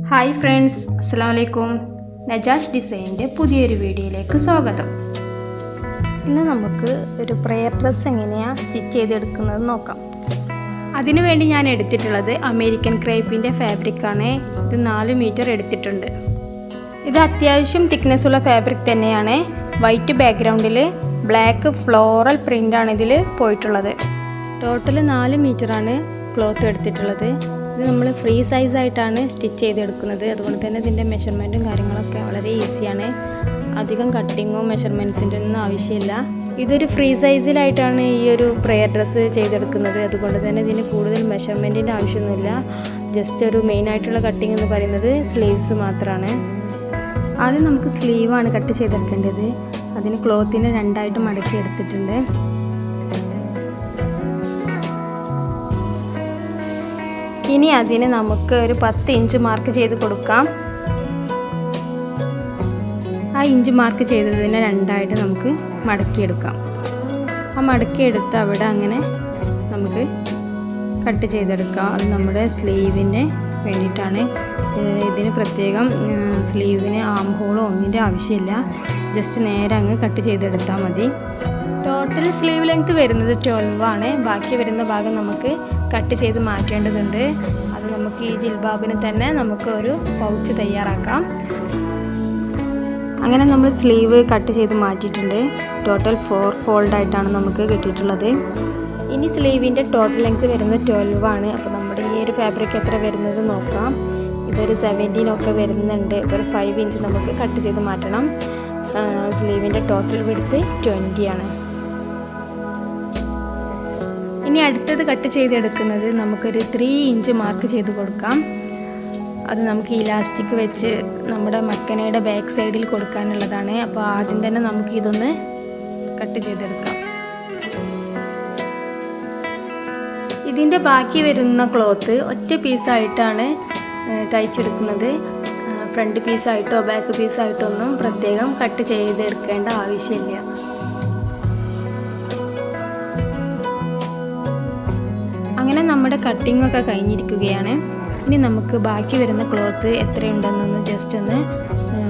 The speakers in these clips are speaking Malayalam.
ഹായ് ഫ്രണ്ട്സ്, അസ്സലാമു അലൈക്കും. നജാഷ് ഡിസൈനിൻ്റെ പുതിയൊരു വീഡിയോയിലേക്ക് സ്വാഗതം. ഇന്ന് നമുക്ക് ഒരു പ്രെയർ ഡ്രസ്സ് എങ്ങനെയാണ് സ്റ്റിച്ച് ചെയ്തെടുക്കുന്നത് നോക്കാം. അതിനുവേണ്ടി ഞാൻ എടുത്തിട്ടുള്ളത് അമേരിക്കൻ ക്രേപ്പിൻ്റെ ഫാബ്രിക്കാണ്. ഇത് 4 മീറ്റർ എടുത്തിട്ടുണ്ട്. ഇത് അത്യാവശ്യം തിക്നെസ്സുള്ള ഫാബ്രിക് തന്നെയാണ്. വൈറ്റ് ബാക്ക്ഗ്രൗണ്ടിൽ ബ്ലാക്ക് ഫ്ലോറൽ പ്രിൻ്റാണ് ഇതിൽ പോയിട്ടുള്ളത്. ടോട്ടൽ 4 മീറ്ററാണ് ക്ലോത്ത് എടുത്തിട്ടുള്ളത്. ഇത് നമ്മൾ ഫ്രീ സൈസായിട്ടാണ് സ്റ്റിച്ച് ചെയ്തെടുക്കുന്നത്. അതുകൊണ്ട് തന്നെ ഇതിൻ്റെ മെഷർമെൻറ്റും കാര്യങ്ങളൊക്കെ വളരെ ഈസിയാണ്. അധികം കട്ടിങ്ങോ മെഷർമെൻറ്റ്സിൻ്റെ ഒന്നും ആവശ്യമില്ല. ഇതൊരു ഫ്രീ സൈസിലായിട്ടാണ് ഈ ഒരു പ്രെയർ ഡ്രസ്സ് ചെയ്തെടുക്കുന്നത്. അതുകൊണ്ട് തന്നെ ഇതിന് കൂടുതൽ മെഷർമെൻറ്റിൻ്റെ ആവശ്യമൊന്നുമില്ല. ജസ്റ്റ് ഒരു മെയിനായിട്ടുള്ള കട്ടിങ് എന്ന് പറയുന്നത് സ്ലീവ്സ് മാത്രമാണ്. ആദ്യം നമുക്ക് സ്ലീവാണ് കട്ട് ചെയ്തെടുക്കേണ്ടത്. അതിന് ക്ലോത്തിനെ 2ആയിട്ട് മടക്കി എടുത്തിട്ടുണ്ട്. ഇനി അതിന് നമുക്ക് ഒരു 10 ഇഞ്ച് മാർക്ക് ചെയ്ത് കൊടുക്കാം. ആ ഇഞ്ച് മാർക്ക് ചെയ്തതിനെ 2ആയിട്ട് നമുക്ക് മടക്കിയെടുക്കാം. ആ മടക്കിയെടുത്ത് അവിടെ അങ്ങനെ നമുക്ക് കട്ട് ചെയ്തെടുക്കാം. അത് നമ്മുടെ സ്ലീവിന് വേണ്ടിയിട്ടാണ്. ഇതിന് പ്രത്യേകം സ്ലീവിന് ആം ഹോളോ ഒന്നിൻ്റെ ആവശ്യമില്ല. ജസ്റ്റ് നേരെ അങ്ങ് കട്ട് ചെയ്തെടുത്താൽ മതി. ടോട്ടൽ സ്ലീവ് ലെങ്ത് വരുന്നത് 12 ആണ്. ബാക്കി വരുന്ന ഭാഗം നമുക്ക് കട്ട് ചെയ്ത് മാറ്റേണ്ടതുണ്ട്. അത് നമുക്ക് ഈ ജിൽബാബിന് തന്നെ നമുക്ക് ഒരു പൗച്ച് തയ്യാറാക്കാം. അങ്ങനെ നമ്മൾ സ്ലീവ് കട്ട് ചെയ്ത് മാറ്റിയിട്ടുണ്ട്. ടോട്ടൽ 4 ഫോൾഡായിട്ടാണ് നമുക്ക് കിട്ടിയിട്ടുള്ളത്. ഇനി സ്ലീവിൻ്റെ ടോട്ടൽ ലെങ്ത് വരുന്നത് 12 ആണ്. അപ്പോൾ നമ്മുടെ ഈ ഒരു ഫാബ്രിക് എത്ര വരുന്നത് നോക്കാം. ഇതൊരു 17 ഒക്കെ വരുന്നുണ്ട്. ഒരു 5 ഇഞ്ച് നമുക്ക് കട്ട് ചെയ്ത് മാറ്റണം. സ്ലീവിൻ്റെ ടോട്ടൽ വിഡ്ത്ത് 20 ആണ്. ഇനി അടുത്തത് കട്ട് ചെയ്തെടുക്കുന്നത് നമുക്കൊരു 3 ഇഞ്ച് മാർക്ക് ചെയ്ത് കൊടുക്കാം. അത് നമുക്ക് ഇലാസ്റ്റിക് വെച്ച് നമ്മുടെ മക്കനയുടെ ബാക്ക് സൈഡിൽ കൊടുക്കാനുള്ളതാണ്. അപ്പോൾ ആദ്യം തന്നെ നമുക്ക് ഇതൊന്ന് കട്ട് ചെയ്തെടുക്കാം. ഇതിൻ്റെ ബാക്കി വരുന്ന ക്ലോത്ത് ഒറ്റ പീസായിട്ടാണ് തയ്ച്ചെടുക്കുന്നത്. ഫ്രണ്ട് പീസായിട്ടോ ബാക്ക് പീസായിട്ടോ ഒന്നും പ്രത്യേകം കട്ട് ചെയ്തെടുക്കേണ്ട ആവശ്യമില്ല. അങ്ങനെ നമ്മുടെ കട്ടിംഗ് ഒക്കെ കഴിഞ്ഞിരിക്കുകയാണ്. ഇനി നമുക്ക് ബാക്കി വരുന്ന ക്ലോത്ത് എത്രയുണ്ടെന്നൊന്ന് ജസ്റ്റ് ഒന്ന്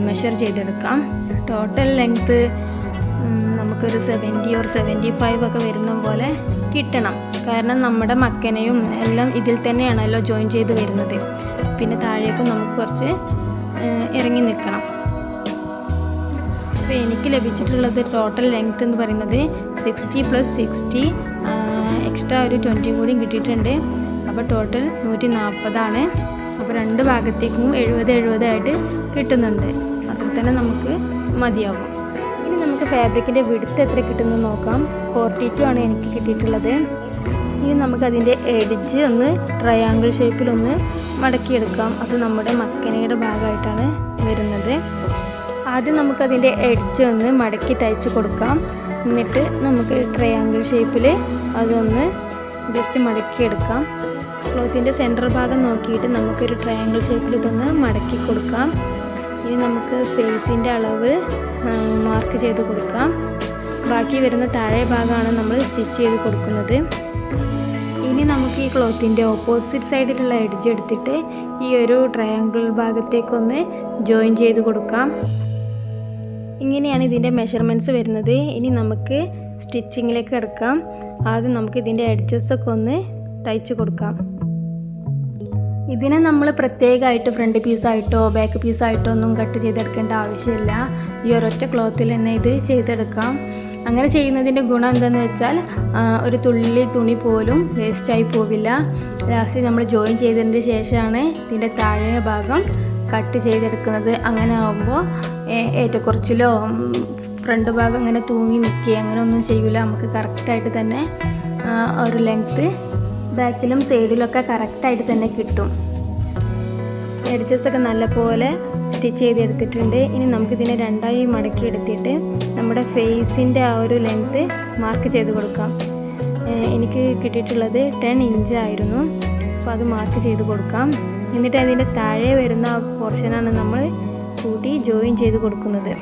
മെഷർ ചെയ്തെടുക്കാം. ടോട്ടൽ ലെങ്ത്ത് നമുക്കൊരു 70 or 75 ഒക്കെ വരുന്ന പോലെ കിട്ടണം. കാരണം നമ്മുടെ മക്കനയും എല്ലാം ഇതിൽ തന്നെയാണല്ലോ ജോയിൻ ചെയ്ത് വരുന്നത്. പിന്നെ താഴേക്കും നമുക്ക് കുറച്ച് ഇറങ്ങി നിൽക്കണം. അപ്പോൾ എനിക്ക് ലഭിച്ചിട്ടുള്ളത് ടോട്ടൽ ലെങ്ത്ത് എന്ന് പറയുന്നത് 60 + 60 എക്സ്ട്രാ ഒരു 20 കൂടി കിട്ടിയിട്ടുണ്ട്. അപ്പോൾ ടോട്ടൽ 140 ആണ്. അപ്പോൾ 2 ഭാഗത്തേക്കും 70 ആയിട്ട് കിട്ടുന്നുണ്ട്. അതിൽ തന്നെ നമുക്ക് മതിയാവും. ഇനി നമുക്ക് ഫാബ്രിക്കിൻ്റെ വിഡ്ത്ത് എത്ര കിട്ടുന്നത് നോക്കാം. 42 ആണ് എനിക്ക് കിട്ടിയിട്ടുള്ളത്. ഇനി നമുക്കതിൻ്റെ എഡ്ജ് ഒന്ന് ട്രയാങ്കിൾ ഷേപ്പിലൊന്ന് മടക്കിയെടുക്കാം. അത് നമ്മുടെ മക്കനയുടെ ഭാഗമായിട്ടാണ് വരുന്നത്. ആദ്യം നമുക്കതിൻ്റെ എഡ്ജ് ഒന്ന് മടക്കി തയ്ച്ച് കൊടുക്കാം. എന്നിട്ട് നമുക്ക് ട്രയാങ്കിൾ ഷേപ്പിൽ അതൊന്ന് ജസ്റ്റ് മടക്കിയെടുക്കാം. ക്ലോത്തിൻ്റെ സെൻറ്റർ ഭാഗം നോക്കിയിട്ട് നമുക്കൊരു ട്രയാങ്കിൾ ഷേപ്പിൽ ഇതൊന്ന് മടക്കി കൊടുക്കാം. ഇനി നമുക്ക് ഫേസിൻ്റെ അളവ് മാർക്ക് ചെയ്ത് കൊടുക്കാം. ബാക്കി വരുന്ന താഴെ ഭാഗമാണ് നമ്മൾ സ്റ്റിച്ച് ചെയ്ത് കൊടുക്കുന്നത്. ഇനി നമുക്ക് ഈ ക്ലോത്തിൻ്റെ ഓപ്പോസിറ്റ് സൈഡിലുള്ള എഡ്ജ് എടുത്തിട്ട് ഈ ഒരു ട്രയാങ്കിൾ ഭാഗത്തേക്കൊന്ന് ജോയിൻ ചെയ്ത് കൊടുക്കാം. ഇങ്ങനെയാണ് ഇതിൻ്റെ മെഷർമെൻറ്റ്സ് വരുന്നത്. ഇനി നമുക്ക് സ്റ്റിച്ചിങ്ങിലേക്ക് കിടക്കാം. ആദ്യം നമുക്ക് ഇതിൻ്റെ എഡ്ജസൊക്കെ ഒന്ന് തയ്ച്ച് കൊടുക്കാം. ഇതിനെ നമ്മൾ പ്രത്യേകമായിട്ട് ഫ്രണ്ട് പീസായിട്ടോ ബാക്ക് പീസായിട്ടോ ഒന്നും കട്ട് ചെയ്തെടുക്കേണ്ട ആവശ്യമില്ല. ഈ ഒരൊറ്റ ക്ലോത്തിൽ തന്നെ ഇത് ചെയ്തെടുക്കാം. അങ്ങനെ ചെയ്യുന്നതിൻ്റെ ഗുണം എന്താണെന്ന് വെച്ചാൽ ഒരു തുള്ളി തുണി പോലും വേസ്റ്റായി പോവില്ല. ലാസ്റ്റ് നമ്മൾ ജോയിൻ ചെയ്തതിന് ശേഷമാണ് ഇതിൻ്റെ താഴെ ഭാഗം കട്ട് ചെയ്തെടുക്കുന്നത്. അങ്ങനെ ആകുമ്പോൾ ഏറ്റക്കുറച്ചിലോ ഫ്രണ്ട് ഭാഗം ഇങ്ങനെ തൂങ്ങി നിൽക്കുക അങ്ങനെ ഒന്നും ചെയ്യില്ല. നമുക്ക് കറക്റ്റായിട്ട് തന്നെ ഒരു ലെങ്ത്ത് ബാക്കിലും സൈഡിലൊക്കെ കറക്റ്റായിട്ട് തന്നെ കിട്ടും. എഡ്ജസൊക്കെ നല്ലപോലെ സ്റ്റിച്ച് ചെയ്തെടുത്തിട്ടുണ്ട്. ഇനി നമുക്കിതിനെ 2ആയി മടക്കി എടുത്തിട്ട് നമ്മുടെ ഫേസിൻ്റെ ആ ഒരു ലെങ്ത്ത് മാർക്ക് ചെയ്ത് കൊടുക്കാം. എനിക്ക് കിട്ടിയിട്ടുള്ളത് 10 ഇഞ്ച് ആയിരുന്നു. അപ്പോൾ അത് മാർക്ക് ചെയ്ത് കൊടുക്കാം. എന്നിട്ട് അതിൻ്റെ താഴെ വരുന്ന ആ പോർഷനാണ് നമ്മൾ കൂട്ടി ജോയിൻ ചെയ്ത് കൊടുക്കുന്നത്.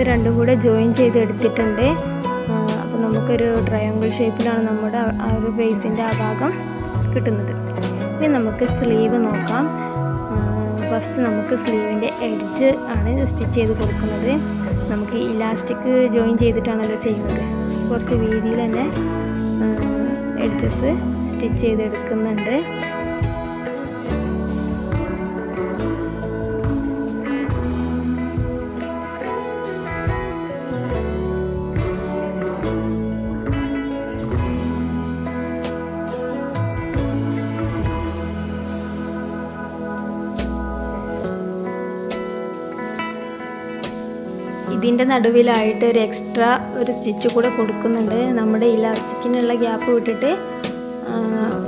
രണ്ടും കൂടെ ജോയിൻ ചെയ്ത് എടുത്തിട്ടുണ്ട്. അപ്പോൾ നമുക്കൊരു ട്രയാങ്കിൾ ഷേപ്പിലാണ് നമ്മുടെ ആ ഒരു ബേസിൻ്റെ ആ ഭാഗം കിട്ടുന്നത്. ഇനി നമുക്ക് സ്ലീവ് നോക്കാം. ഫസ്റ്റ് നമുക്ക് സ്ലീവിൻ്റെ എഡ്ജ് ആണ് സ്റ്റിച്ച് ചെയ്ത് കൊടുക്കുന്നത്. നമുക്ക് ഇലാസ്റ്റിക് ജോയിൻ ചെയ്തിട്ടാണല്ലോ ചെയ്യുന്നത്. കുറച്ച് വീതിയിൽ തന്നെ എഡ്ജസ് സ്റ്റിച്ച് ചെയ്തെടുക്കുന്നുണ്ട്. ഇതിൻ്റെ നടുവിലായിട്ട് ഒരു എക്സ്ട്രാ ഒരു സ്റ്റിച്ച് കൂടെ കൊടുക്കുന്നുണ്ട്. നമ്മുടെ ഇലാസ്റ്റിക്കിനുള്ള ഗ്യാപ്പ് വിട്ടിട്ട്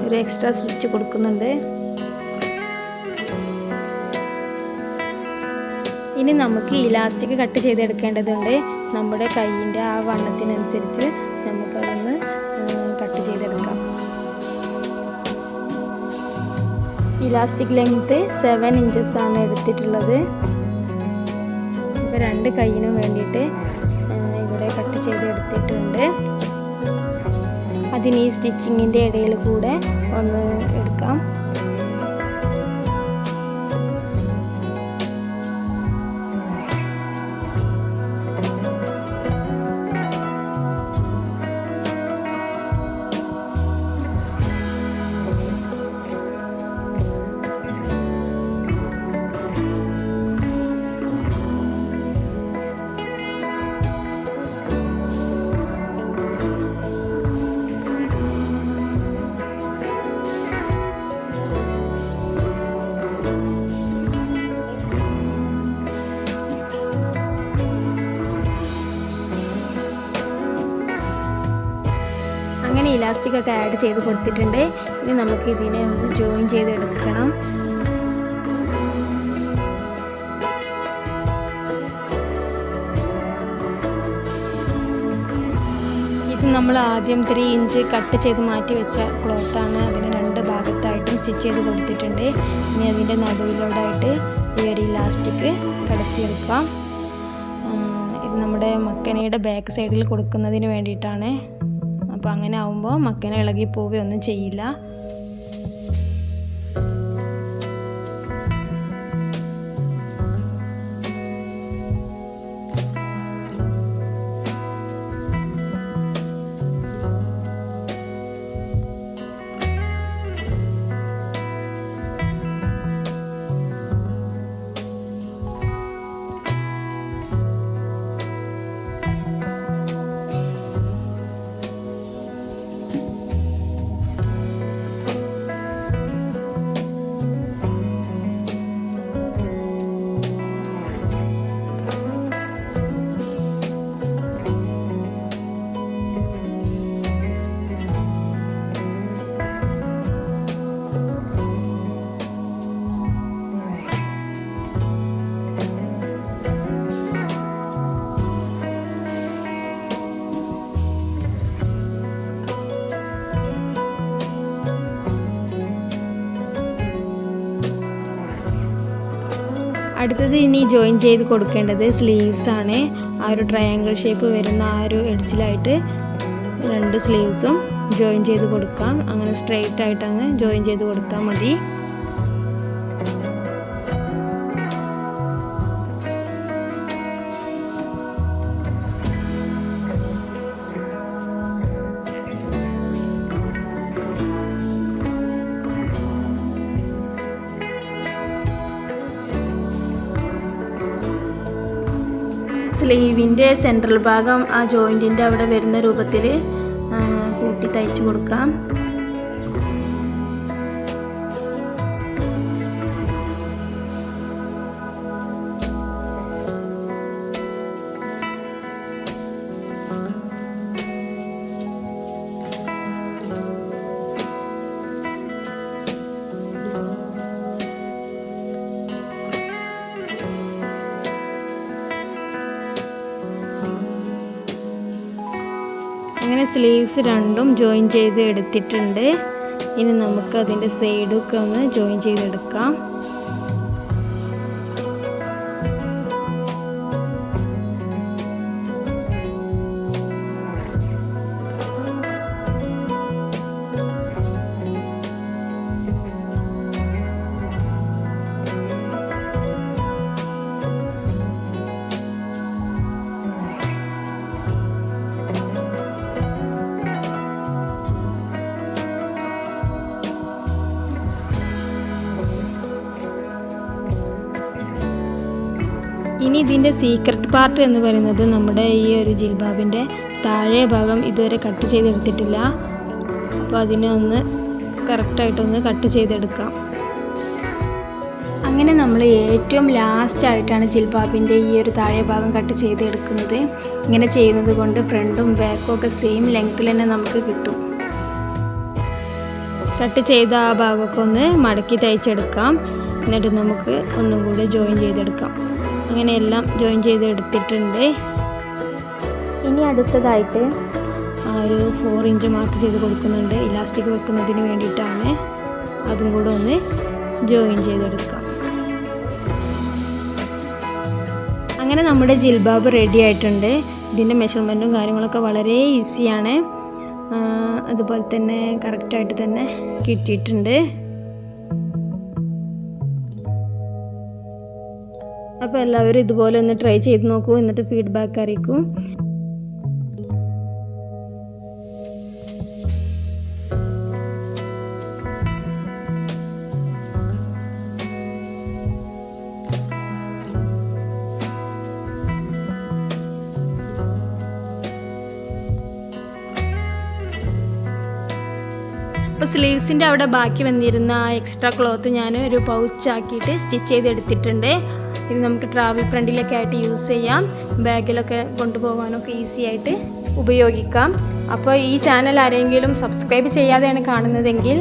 ഒരു എക്സ്ട്രാ സ്റ്റിച്ച് കൊടുക്കുന്നുണ്ട്. ഇനി നമുക്ക് ഇലാസ്റ്റിക് കട്ട് ചെയ്തെടുക്കേണ്ടതുണ്ട്. നമ്മുടെ കൈയിൻ്റെ ആ വണ്ണത്തിനനുസരിച്ച് നമുക്കതൊന്ന് കട്ട് ചെയ്തെടുക്കാം. ഇലാസ്റ്റിക് ലെങ്ത്ത് 7 inches ആണ് എടുത്തിട്ടുള്ളത്. രണ്ട് കൈയിനും വേണ്ടിയിട്ട് ഇവിടെ കട്ട് ചെയ്തെടുത്തിട്ടുണ്ട്. അതിന് ഈ സ്റ്റിച്ചിങ്ങിൻ്റെ ഇടയിൽ കൂടെ ഒന്ന് എടുക്കാം. അങ്ങനെ ഇലാസ്റ്റിക് ഒക്കെ ആഡ് ചെയ്ത് കൊടുത്തിട്ടുണ്ട്. ഇനി നമുക്ക് ഇതിനെ ഒന്ന് ജോയിൻ ചെയ്തെടുക്കണം. ഇത് നമ്മൾ ആദ്യം 3 inch കട്ട് ചെയ്ത് മാറ്റി വെച്ച ക്ലോത്താണ്. അതിന് 2 ഭാഗത്തായിട്ടും സ്റ്റിച്ച് ചെയ്ത് കൊടുത്തിട്ടുണ്ട്. ഇനി അതിൻ്റെ നടുവിലോടായിട്ട് ഈ ഒരു ഇലാസ്റ്റിക് കടത്തിയെടുക്കാം. ഇത് നമ്മുടെ മക്കനയുടെ ബാക്ക് സൈഡിൽ കൊടുക്കുന്നതിന് വേണ്ടിയിട്ടാണ്. അപ്പോൾ അങ്ങനെ ആവുമ്പോൾ മക്കന ഇളകി പോവുകയൊന്നും ചെയ്യില്ല. അടുത്തത് ഇനി ജോയിൻ ചെയ്ത് കൊടുക്കേണ്ടത് സ്ലീവ്സ് ആണ്. ആ ഒരു ട്രയാങ്കിൾ ഷേപ്പ് വരുന്ന ആ ഒരു എഡ്ജിലായിട്ട് 2 സ്ലീവ്സും ജോയിൻ ചെയ്ത് കൊടുക്കാം. അങ്ങനെ സ്ട്രെയിറ്റ് ആയിട്ട് അങ്ങ് ജോയിൻ ചെയ്ത് കൊടുത്താൽ മതി. സ്ലീവിൻ്റെ സെൻട്രൽ ഭാഗം ആ ജോയിൻറ്റിൻ്റെ അവിടെ വരുന്ന രൂപത്തിൽ കൂട്ടി തയ്ച്ചു കൊടുക്കാം. അങ്ങനെ സ്ലീവ്സ് രണ്ടും ജോയിൻ ചെയ്ത് എടുത്തിട്ടുണ്ട്. ഇനി നമുക്ക് അതിൻ്റെ സൈഡൊക്കെ ഒന്ന് ജോയിൻ ചെയ്തെടുക്കാം. ഇനി ഇതിൻ്റെ സീക്രട്ട് പാർട്ട് എന്ന് പറയുന്നത് നമ്മുടെ ഈ ഒരു ജിൽബാബിൻ്റെ താഴെ ഭാഗം ഇതുവരെ കട്ട് ചെയ്തെടുത്തിട്ടില്ല. അപ്പോൾ അതിനെ ഒന്ന് കറക്റ്റായിട്ടൊന്ന് കട്ട് ചെയ്തെടുക്കാം. അങ്ങനെ നമ്മൾ ഏറ്റവും ലാസ്റ്റായിട്ടാണ് ജിൽബാബിൻ്റെ ഈ ഒരു താഴെ ഭാഗം കട്ട് ചെയ്തെടുക്കുന്നത്. ഇങ്ങനെ ചെയ്യുന്നത് കൊണ്ട് ഫ്രണ്ടും ബാക്കും ഒക്കെ സെയിം ലെങ്ത്തിൽ തന്നെ നമുക്ക് കിട്ടും. കട്ട് ചെയ്ത ആ ഭാഗമൊക്കെ ഒന്ന് മടക്കി തയ്ച്ചെടുക്കാം. എന്നിട്ട് നമുക്ക് ഒന്നും കൂടി ജോയിൻ ചെയ്തെടുക്കാം. അങ്ങനെ എല്ലാം ജോയിൻ ചെയ്തെടുത്തിട്ടുണ്ട്. ഇനി അടുത്തതായിട്ട് ആ ഒരു 4 ഇഞ്ച് മാർക്ക് ചെയ്ത് കൊടുക്കുന്നുണ്ട്. ഇലാസ്റ്റിക് വെക്കുന്നതിന് വേണ്ടിയിട്ടാണ്. അതും കൂടെ ഒന്ന് ജോയിൻ ചെയ്തെടുക്കാം. അങ്ങനെ നമ്മുടെ ജിൽബാബ് റെഡി ആയിട്ടുണ്ട്. ഇതിൻ്റെ മെഷർമെൻറ്റും കാര്യങ്ങളൊക്കെ വളരെ ഈസിയാണ്. അതുപോലെ തന്നെ കറക്റ്റായിട്ട് തന്നെ കിട്ടിയിട്ടുണ്ട്. അപ്പോൾ എല്ലാവരും ഇതുപോലെ ഒന്ന് ട്രൈ ചെയ്ത് നോക്കൂ. എന്നിട്ട് ഫീഡ്ബാക്ക് അറിയിക്കും. അപ്പോൾ സ്ലീവ്സിൻ്റെ അവിടെ ബാക്കി വന്നിരുന്ന ആ എക്സ്ട്രാ ക്ലോത്ത് ഞാൻ ഒരു പൗച്ചാക്കിയിട്ട് സ്റ്റിച്ച് ചെയ്തെടുത്തിട്ടുണ്ട്. ഇത് നമുക്ക് ട്രാവൽ ഫ്രണ്ടിലൊക്കെ ആയിട്ട് യൂസ് ചെയ്യാം. ബാഗിലൊക്കെ കൊണ്ടുപോകാനൊക്കെ ഈസി ആയിട്ട് ഉപയോഗിക്കാം. അപ്പോൾ ഈ ചാനൽ ആരെങ്കിലും സബ്സ്ക്രൈബ് ചെയ്യാതെയാണ് കാണുന്നതെങ്കിൽ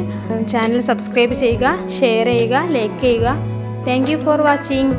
ചാനൽ സബ്സ്ക്രൈബ് ചെയ്യുക, ഷെയർ ചെയ്യുക, ലൈക്ക് ചെയ്യുക. Thank you for watching.